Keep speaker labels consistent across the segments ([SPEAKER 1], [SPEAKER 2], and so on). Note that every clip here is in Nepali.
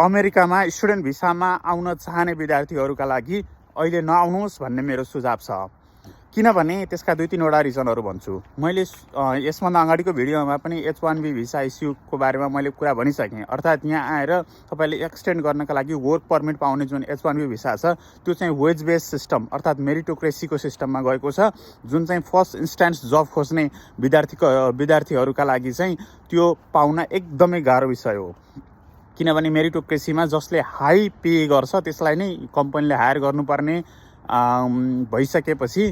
[SPEAKER 1] अमेरिकामा स्टुडेन्ट भिसामा आउन चाहने विद्यार्थीहरूका लागि अहिले नआउनुहोस् भन्ने मेरो सुझाव छ। किनभने त्यसका 2-3वटा रिजनहरू भन्छु। मैले यसभन्दा अगाडिको भिडियोमा पनि H1B भिसा इस्युको बारेमा मैले कुरा भनिसकेँ। अर्थात् यहाँ आएर तपाईँले एक्सटेन्ड गर्नका लागि वर्क परमिट पाउने जुन H1B भिसा छ त्यो चाहिँ वेज बेस्ड सिस्टम अर्थात् मेरिटोक्रेसीको सिस्टममा गएको छ, जुन चाहिँ फर्स्ट इन्स्टान्स जब खोज्ने विद्यार्थीहरूका लागि चाहिँ त्यो पाउन एकदमै गाह्रो विषय हो। किनभने मेरिटोक्रेसीमा जसले हाई पे गर्छ त्यसलाई नै कम्पनीले हायर गर्नुपर्ने भइसकेपछि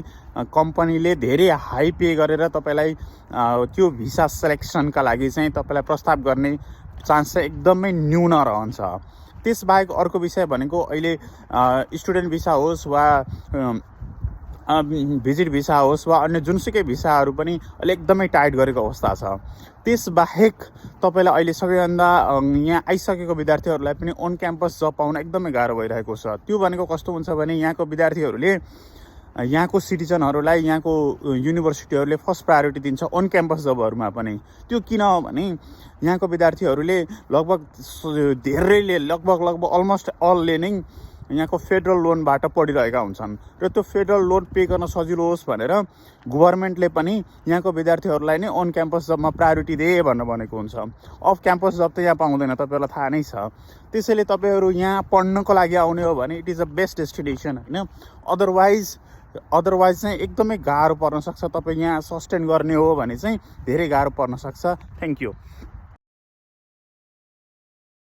[SPEAKER 1] कम्पनीले धेरै हाई पे गरेर तपाईँलाई त्यो भिसा सेलेक्सनका लागि चाहिँ तपाईँलाई प्रस्ताव गर्ने चान्स चाहिँ एकदमै न्यून रहन्छ। त्यसबाहेक अर्को विषय भनेको अहिले स्टुडेन्ट भिसा होस् वा भिजिट भिसा होस् वा अन्य जुनसुकै भिसाहरू पनि अहिले एकदमै टाइट गरेको अवस्था छ। त्यसबाहेक तपाईँलाई अहिले सबैभन्दा यहाँ आइसकेको विद्यार्थीहरूलाई पनि अन क्याम्पस जब पाउन एकदमै गाह्रो भइरहेको छ। त्यो भनेको कस्तो हुन्छ भने यहाँको विद्यार्थीहरूले यहाँको सिटिजनहरूलाई यहाँको युनिभर्सिटीहरूले फर्स्ट प्रायोरिटी दिन्छ अन क्याम्पस जबहरूमा पनि। त्यो किन हो भने यहाँको विद्यार्थीहरूले लगभग अलमोस्ट अलले नै यहाँको फेडरल लोनबाट पढिरहेका हुन्छन् र त्यो फेडरल लोन पे गर्न सजिलो होस् भनेर गभर्मेन्टले पनि यहाँको विद्यार्थीहरूलाई नै अन क्याम्पस जबमा प्रायोरिटी दे भनेर भनेको हुन्छ। अफ क्याम्पस जब त यहाँ पाउँदैन, तपाईँहरूलाई थाहा नै छ। त्यसैले तपाईँहरू यहाँ पढ्नको लागि आउने हो भने it is a best destination होइन। अदरवाइज चाहिँ एकदमै गाह्रो पर्न सक्छ। तपाईँ यहाँ सस्टेन गर्ने हो भने चाहिँ धेरै गाह्रो पर्न सक्छ। Thank you.